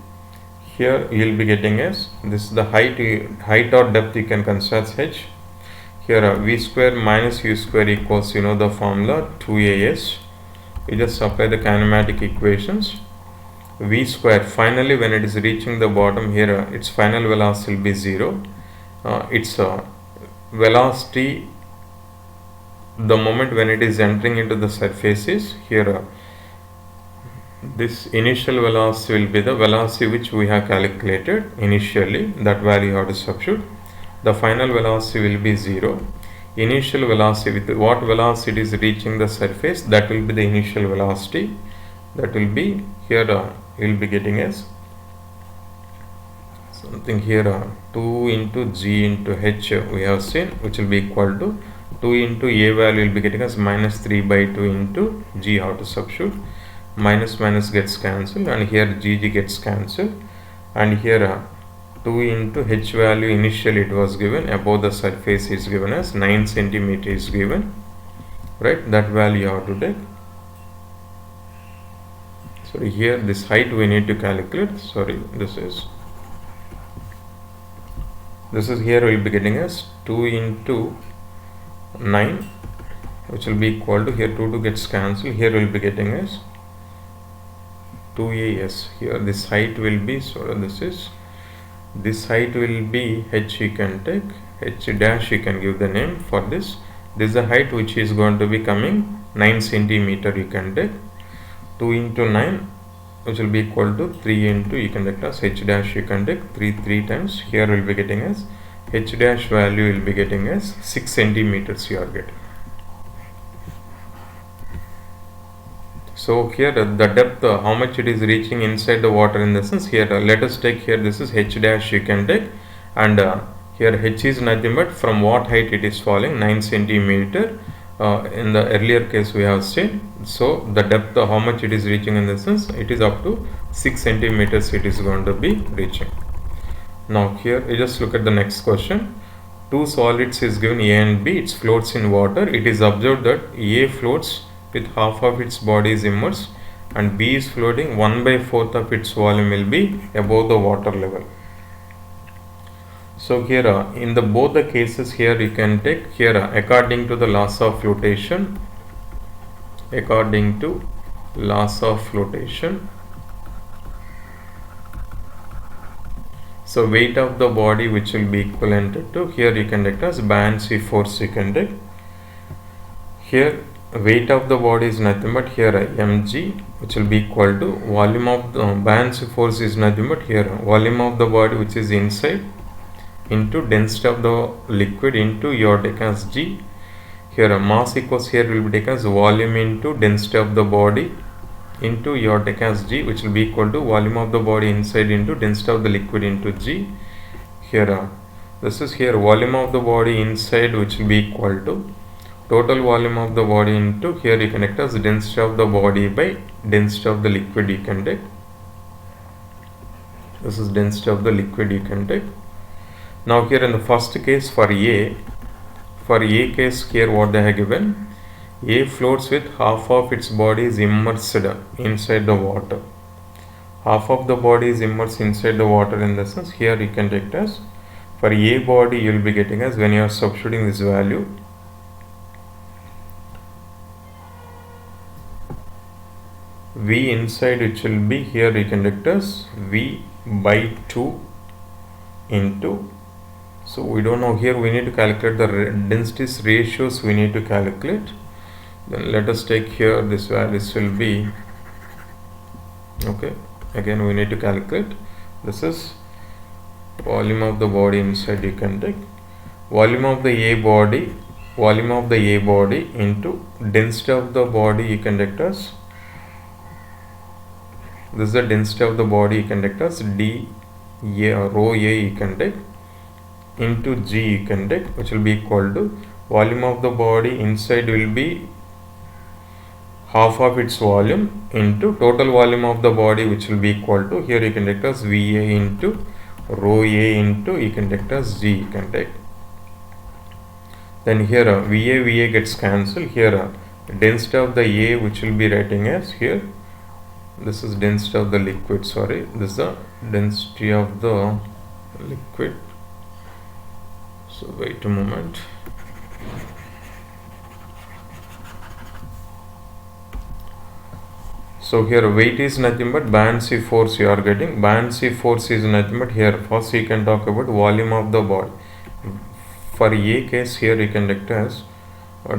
Here you will be getting as, this is the height or depth you can consider as h. Here v square minus u square equals, you know the formula 2as. You just apply the kinematic equations. v square. Finally, when it is reaching the bottom here, its final velocity will be 0. Its velocity, the moment when it is entering into the surface is here. This initial velocity will be the velocity which we have calculated initially. That value you have to substitute. The final velocity will be 0. Initial velocity, with what velocity it is reaching the surface, that will be the initial velocity. That will be here, you will be getting as something here, 2 into g into h we have seen, which will be equal to 2 into a value will be getting as minus 3 by 2 into g. How to substitute? Minus minus gets cancelled, and here gg gets cancelled, and here 2 into h value initially it was given above the surface is given as 9 centimeter is given, right? That value you have to take. Sorry, here this height we need to calculate. Sorry, this is here we will be getting as 2 into 9, which will be equal to, here 2 gets cancelled, here we will be getting as 2as. Here this height will be, so this height will be h, you can take h dash, you can give the name for this. This is the height which is going to be coming 9 centimeter, you can take 2 into 9, which will be equal to 3 into, you can take as h dash, you can take 3 times. Here we will be getting as h dash value will be getting as 6 centimeters you are getting. So here the depth, how much it is reaching inside the water, in the sense here, let us take here, this is h dash you can take, and here h is nothing but from what height it is falling, 9 centimeter. In the earlier case we have seen, so the depth, how much it is reaching, in the sense it is up to 6 centimeters it is going to be reaching. Now here you just look at the next question. Two solids is given, A and B, it floats in water. It is observed that A floats with half of its body is immersed and B is floating 1/4 of its volume will be above the water level. So here in the both the cases, here you can take here according to the laws of flotation, so weight of the body which will be equivalent to, here you can take as buoyancy force, you can take. Here weight of the body is nothing but here mg, which will be equal to volume of the buoyancy force is nothing but here volume of the body which is inside into density of the liquid into your take as g. Here mass equals, here will be taken as volume into density of the body into your take as g, which will be equal to volume of the body inside into density of the liquid into g. Here this is here volume of the body inside, which will be equal to total volume of the body into, here you can take as density of the body by density of the liquid, you can take. This is density of the liquid, you can take. Now here in the first case for A case, here what they have given, A floats with half of its body is immersed inside the water. Half of the body is immersed inside the water, in the sense here you can take as, for A body you will be getting as, when you are substituting this value, V inside, which will be here you can take as V by 2 into, so we don't know, here we need to calculate the densities ratios, we need to calculate. Then let us take here this values will be, okay, again we need to calculate. This is volume of the body inside, you can take volume of the A body into density of the body, you can take as, this is the density of the body, you can take as d A or rho A, you can take, into g, you can take, which will be equal to volume of the body inside will be half of its volume into total volume of the body, which will be equal to, here you can take as VA into rho A into, you can take as g, you can take. Then here VA gets cancelled. Here density of the A, which will be writing as, here this is density of the liquid, sorry, this is the density of the liquid. So wait a moment. So here weight is nothing but buoyancy force you are getting. Buoyancy force is nothing but here first you can talk about volume of the body. For A case here you can conduct as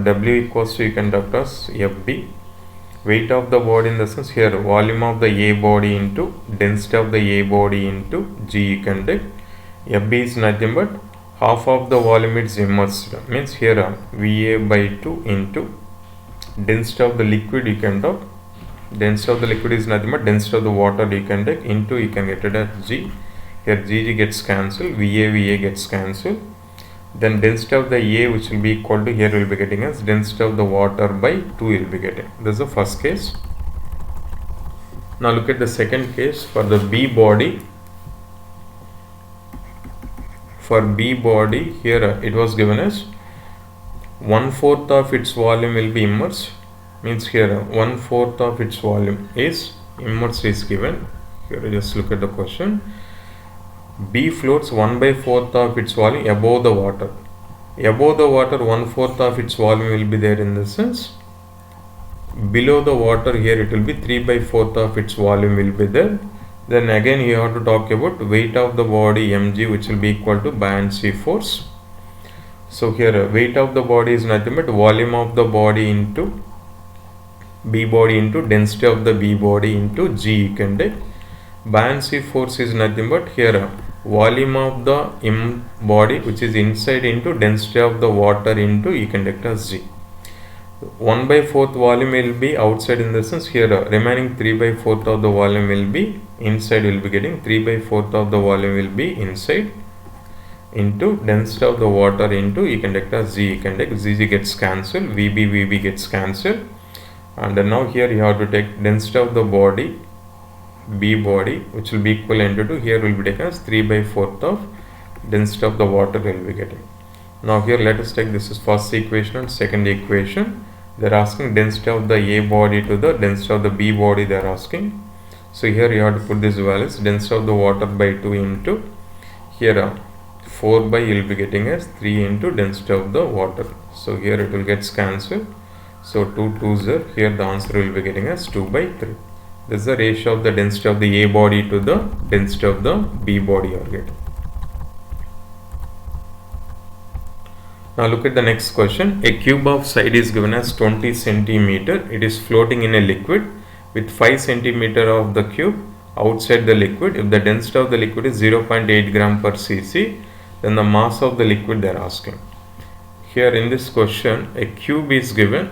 W equals to you can conduct as FB. Weight of the body in the sense here volume of the A body into density of the A body into G you can conduct. FB is nothing but half of the volume is immersed, means here VA by 2 into density of the liquid you can talk. Density of the liquid is nothing but density of the water you can take into you can get it as G. Here G gets cancelled, VA gets cancelled. Then density of the A which will be equal to here we will be getting as density of the water by 2 we will be getting. This is the first case. Now look at the second case for the B body. For B body here it was given as 1/4 of its volume will be immersed, means here 1/4 of its volume is immersed is given. Here just look at the question. B floats 1/4 of its volume above the water. Above the water 1/4 of its volume will be there in the sense. Below the water here it will be 3/4 of its volume will be there. Then again you have to talk about weight of the body mg which will be equal to buoyancy force. So here weight of the body is nothing but volume of the body into B body into density of the B body into G you can take. Buoyancy force is nothing but here volume of the body which is inside into density of the water into you can take as G. 1/4 volume will be outside in the sense here remaining 3/4 of the volume will be inside, will be getting 3/4 of the volume will be inside into density of the water into you can take as G. You can take G gets cancelled, VB gets cancelled, and now here you have to take density of the body B body which will be equivalent to here will be taken as 3/4 of density of the water will be getting. Now here let us take this is first equation and second equation. They are asking density of the A body to the density of the B body they are asking. So here you have to put this values density of the water by 2 into here 4 by you will be getting as 3 into density of the water. So here it will get cancelled. So 2 2s are here the answer will be getting as 2/3. This is the ratio of the density of the A body to the density of the B body you are getting. Now look at the next question. A cube of side is given as 20 centimeter. It is floating in a liquid with 5 centimeter of the cube outside the liquid. If the density of the liquid is 0.8 gram per cc, then the mass of the liquid they are asking. Here in this question, a cube is given.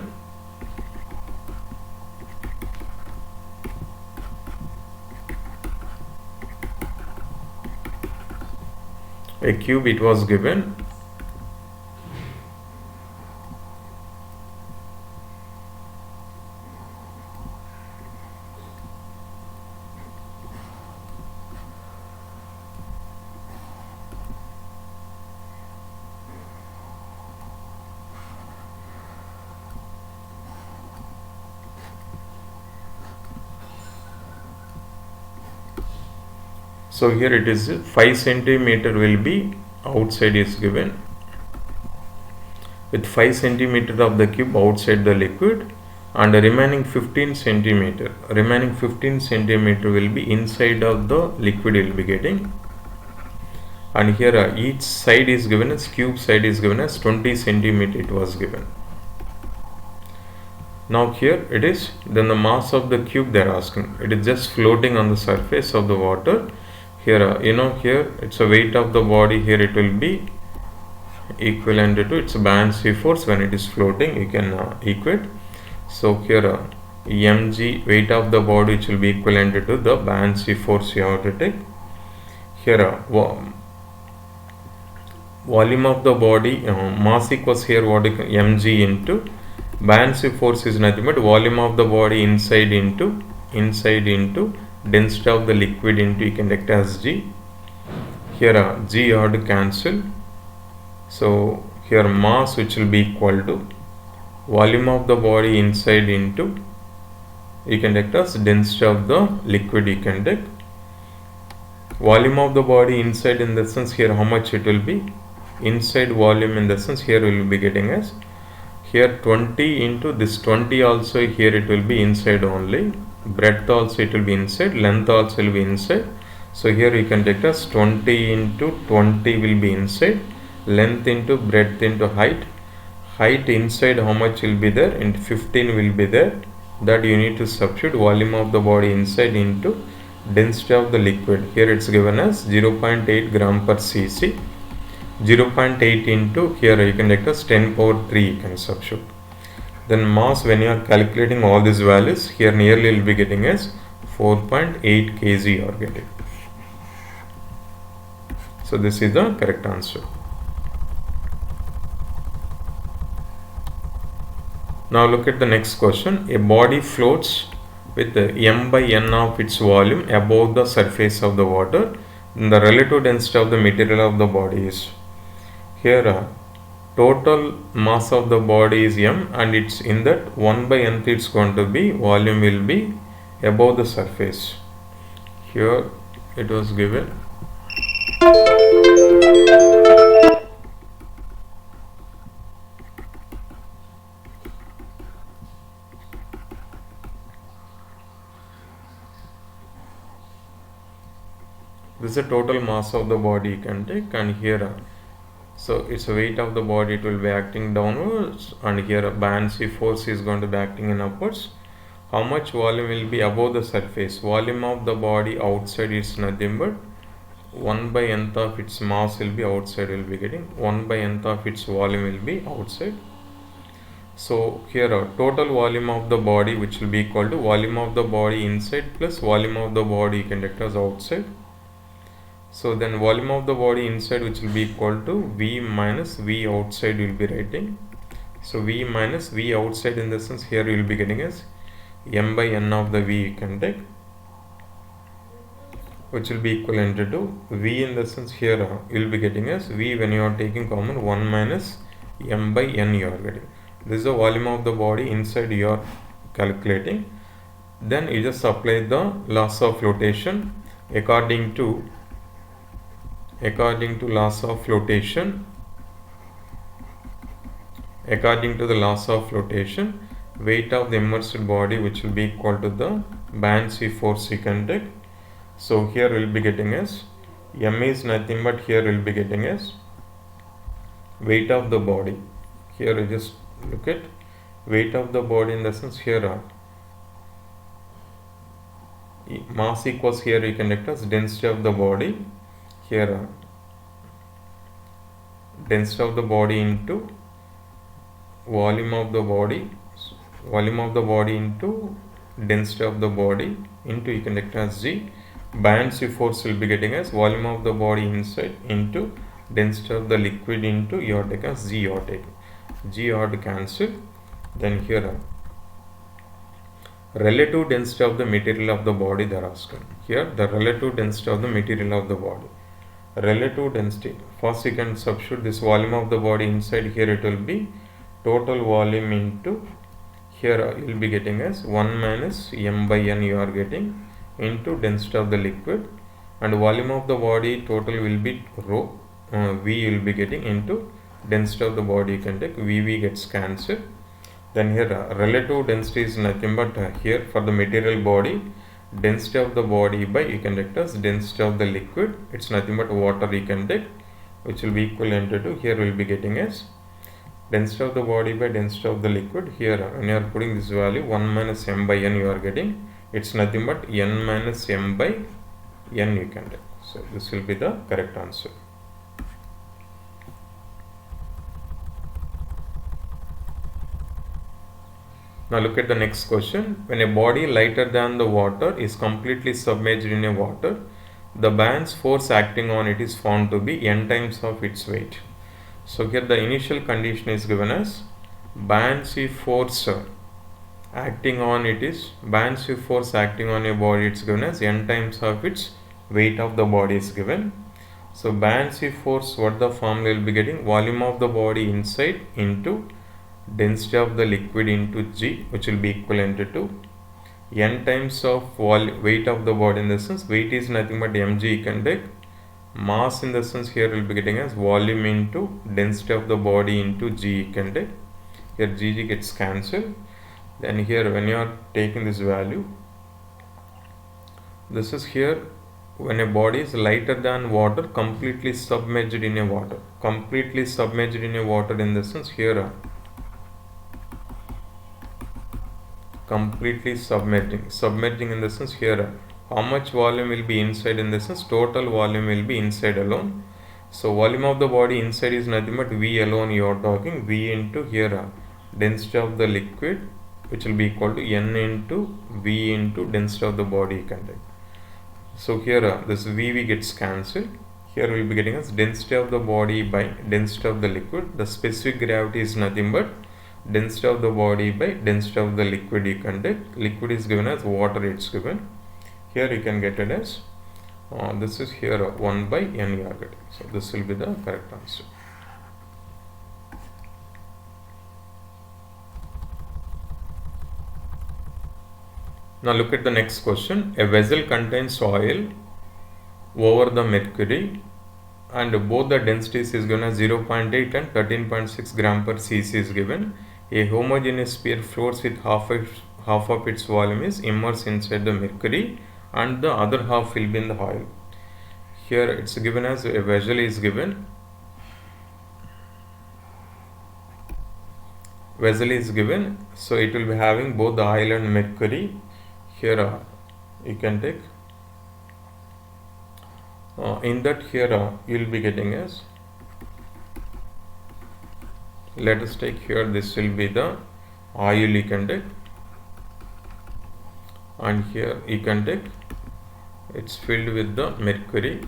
A cube it was given. So here it is 5 centimeter will be outside is given with 5 centimeter of the cube outside the liquid, and the remaining 15 centimeter will be inside of the liquid will be getting. And here each side is given as cube side is given as 20 centimeter it was given. Now here it is then the mass of the cube they are asking. It is just floating on the surface of the water. Here here it's a weight of the body, here it will be equivalent to its buoyancy force when it is floating, you can equate. So here mg weight of the body which will be equivalent to the buoyancy force you have to take. Here volume of the body mass equals here what mg into buoyancy force is nothing but volume of the body inside into density of the liquid into you can take as G. Here G you have to cancel. So here mass which will be equal to volume of the body inside into you can take as density of the liquid you can take. Volume of the body inside in the sense here how much it will be inside volume in the sense here we will be getting as here 20 into this 20 also here it will be inside only. breadth also it will be inside, length also will be inside. So here you can take as 20 into 20 will be inside, length into breadth into height. Height inside how much will be there, and 15 will be there. That you need to substitute volume of the body inside into density of the liquid. Here it's given as 0.8 gram per cc. 0.8 into, here you can take as 10 power 3 you can substitute. Then mass, when you are calculating all these values, here nearly will be getting as 4.8 kg you are getting. So this is the correct answer. Now look at the next question. A body floats with m by n of its volume above the surface of the water. The relative density of the material of the body is, here total mass of the body is m, and it's in that 1 by nth it's going to be, volume will be above the surface. Here it was given. This is the total mass of the body you can take, and here so it's a weight of the body, it will be acting downwards, and here a buoyancy force is going to be acting in upwards. How much volume will be above the surface? Volume of the body outside is nothing but 1 by nth of its mass will be outside, will be getting 1 by nth of its volume will be outside. So here total volume of the body, which will be equal to volume of the body inside plus volume of the body conductors outside. So then volume of the body inside, which will be equal to V minus V outside, will be writing. So V minus V outside, in the sense here we will be getting as m by n of the V you can take, which will be equivalent to V, in the sense here you will be getting as V, when you are taking common, 1 minus m by n you are getting. This is the volume of the body inside you are calculating. Then you just apply the laws of flotation. According to laws of flotation, according to the laws of flotation, weight of the immersed body, which will be equal to the buoyancy force you can take. So here we will be getting as m is nothing but, here we will be getting as weight of the body. Here you just look at weight of the body, in the sense here mass equals, here you can take as density of the body. Here density of the body into volume of the body, volume of the body into density of the body into, you can take as G. Buoyancy force will be getting as volume of the body inside into density of the liquid into, you are taking as G, you are taking G, you are to cancel. Then here relative density of the material of the body they are asking. Here the relative density of the material of the body. Relative density, first you can substitute this volume of the body inside, here it will be total volume into, here you will be getting as 1 minus m by n you are getting into density of the liquid, and volume of the body total will be rho, V you will be getting into density of the body you can take, VV gets cancelled. Then here relative density is nothing but, here for the material body, density of the body by, you can take as density of the liquid, it's nothing but water you can take, which will be equivalent to, here we will be getting as density of the body by density of the liquid. Here when you are putting this value 1 minus m by n you are getting, it's nothing but n minus m by n you can take. So this will be the correct answer. Now look at the next question. When a body lighter than the water is completely submerged in a water, the buoyancy force acting on it is found to be n times of its weight. So here the initial condition is given as buoyancy force acting on it is, buoyancy force acting on a body, it's given as n times of its weight of the body is given. So buoyancy force, what the formula will be getting, volume of the body inside into density of the liquid into G, which will be equivalent to n times of weight of the body, in the sense weight is nothing but mg you can take, mass in the sense here will be getting as volume into density of the body into G you can take, here Gg gets cancelled. Then here when you are taking this value, This is here when a body is lighter than water, completely submerged in a water. Completely submerged in a water in the sense here completely submerging in the sense here how much volume will be inside in the sense total volume will be inside alone. So volume of the body inside is nothing but V alone you are talking, V into here density of the liquid, which will be equal to N into V into density of the body content. So here this V gets cancelled. Here we will be getting as density of the body by density of the liquid. The specific gravity is nothing but density of the body by density of the liquid you can take. Liquid is given as water, it's given. Here you can get it as this is here 1 by N you are getting. So this will be the correct answer. Now look at the next question. A vessel contains oil over the mercury and both the densities is given as 0.8 and 13.6 gram per cc is given. A homogeneous sphere floats with half of its volume is immersed inside the mercury and the other half will be in the oil. Here it's given as a vessel is given. Vessel is given, so it will be having both the oil and mercury. Here you can take in that here you will be getting as, let us take here this will be the oil you can take, and here you can take it's filled with the mercury.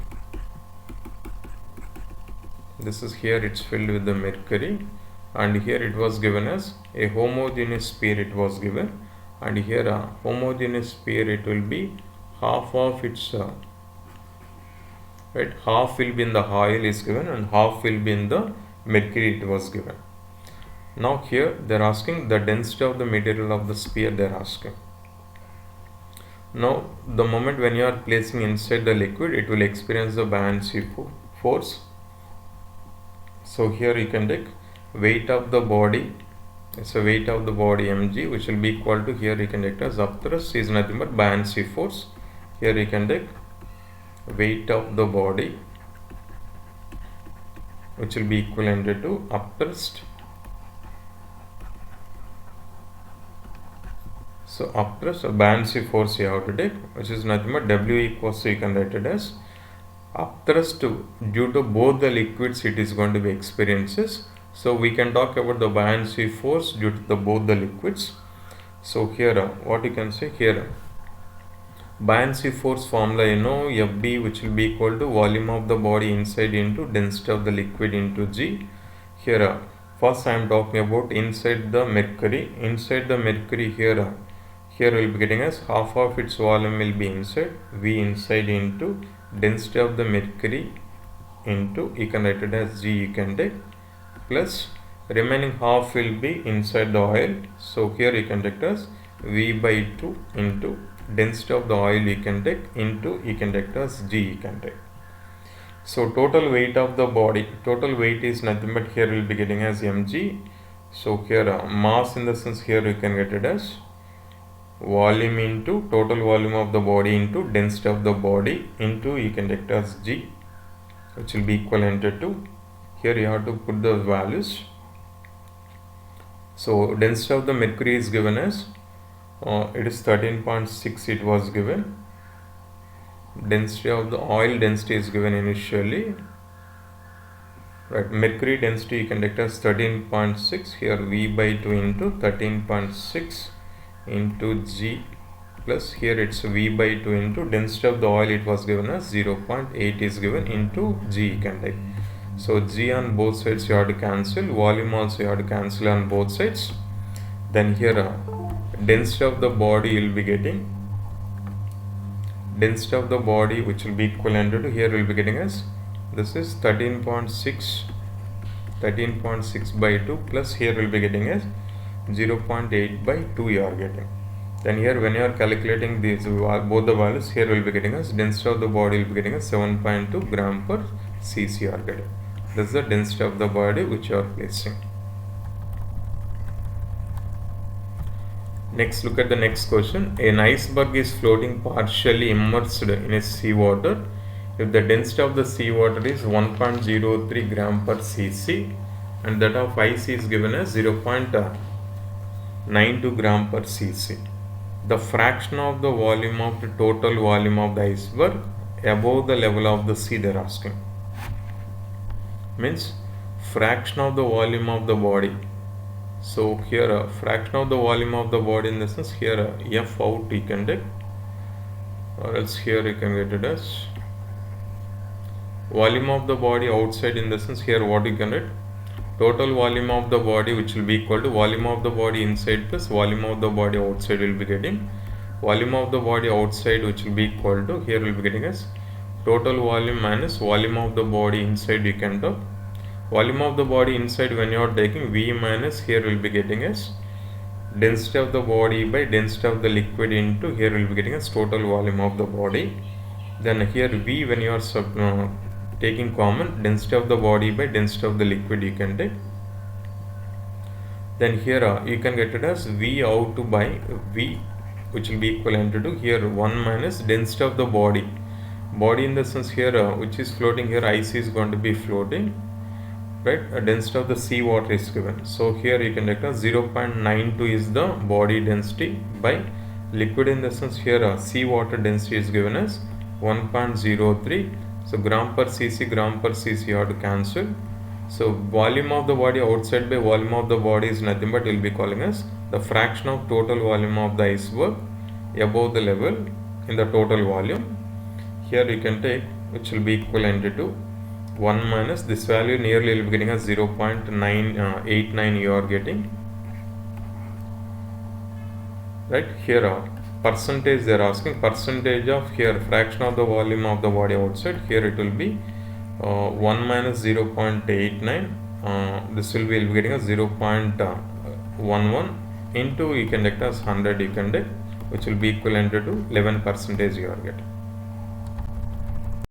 This is here it's filled with the mercury, and here it was given as a homogeneous sphere it was given, and here a homogeneous sphere it will be half of its right, half will be in the oil is given and half will be in the mercury it was given. Now here they are asking the density of the material of the sphere they are asking. Now the moment when you are placing inside the liquid it will experience the buoyancy force. So here you can take weight of the body, it's a weight of the body mg, which will be equal to, here you can take as upthrust is nothing but buoyancy force. Here you can take weight of the body, which will be equivalent to upthrust. So upthrust or buoyancy force you have to take, which is nothing but W equals, so you can write it as upthrust due to both the liquids it is going to be experiences. So we can talk about the buoyancy force due to both the liquids. So here what you can say here, buoyancy force formula you know, FB, which will be equal to volume of the body inside into density of the liquid into G. Here first I am talking about inside the mercury. Inside the mercury here we will be getting as half of its volume will be inside, V inside into density of the mercury into, you can write it as G you can take, plus remaining half will be inside the oil. So here you can take as V by 2 into density of the oil you can take into, you can take as G you can take. So total weight of the body, total weight is nothing but here will be getting as mg. So here mass in the sense here you can get it as volume into total volume of the body into density of the body into, you can take as G, which will be equivalent to, here you have to put the values. So density of the mercury is given as it is 13.6 it was given. Density of the oil density is given initially, right? Mercury density you can take as 13.6, here V by 2 into 13.6 into G, plus here it's V by 2 into density of the oil it was given as 0.8 is given into G you can take. So G on both sides you have to cancel, volume also you have to cancel on both sides. Then here density of the body you will be getting, density of the body which will be equivalent to, here we will be getting as, this is 13.6 by 2 plus here we will be getting as 0.8 by 2 you are getting. Then here when you are calculating these both the values, here we will be getting as density of the body will be getting as 7.2 gram per cc you are getting. This is the density of the body which you are placing. Next, look at the next question. An iceberg is floating partially immersed in a seawater. If the density of the seawater is 1.03 gram per cc and that of ice is given as 0.92 gram per cc, the fraction of the volume of the total volume of the iceberg above the level of the sea, they are asking. Means fraction of the volume of the body. So here fraction of the volume of the body, in the sense here F out you can take, or else here you can get it as volume of the body outside, in the sense here what you can write, total volume of the body, which will be equal to volume of the body inside plus volume of the body outside. Will be getting volume of the body outside, which will be equal to, here will be getting as total volume minus volume of the body inside. You can do volume of the body inside when you are taking V minus, here will be getting as density of the body by density of the liquid into, here will be getting as total volume of the body. Then here V, when you are taking common, density of the body by density of the liquid you can take. Then here you can get it as V out by V, which will be equivalent to here 1 minus density of the body. Body, in the sense here which is floating, here ice is going to be floating, right? A density of the sea water is given. So here you can take as 0.92 is the body density by liquid, in the sense here sea water density is given as 1.03. So gram per cc you have to cancel. So volume of the body outside by volume of the body is nothing but we'll be calling as the fraction of total volume of the iceberg above the level in the total volume. Here you can take, which will be equivalent to 1 minus this value, nearly will be getting as 0.989 you are getting, right? Here percentage they are asking, percentage of here fraction of the volume of the body outside, here it will be 1 minus 0.89, this will be getting a 0.11 into, you can take as 100 you can take, which will be equivalent to 11% you are getting.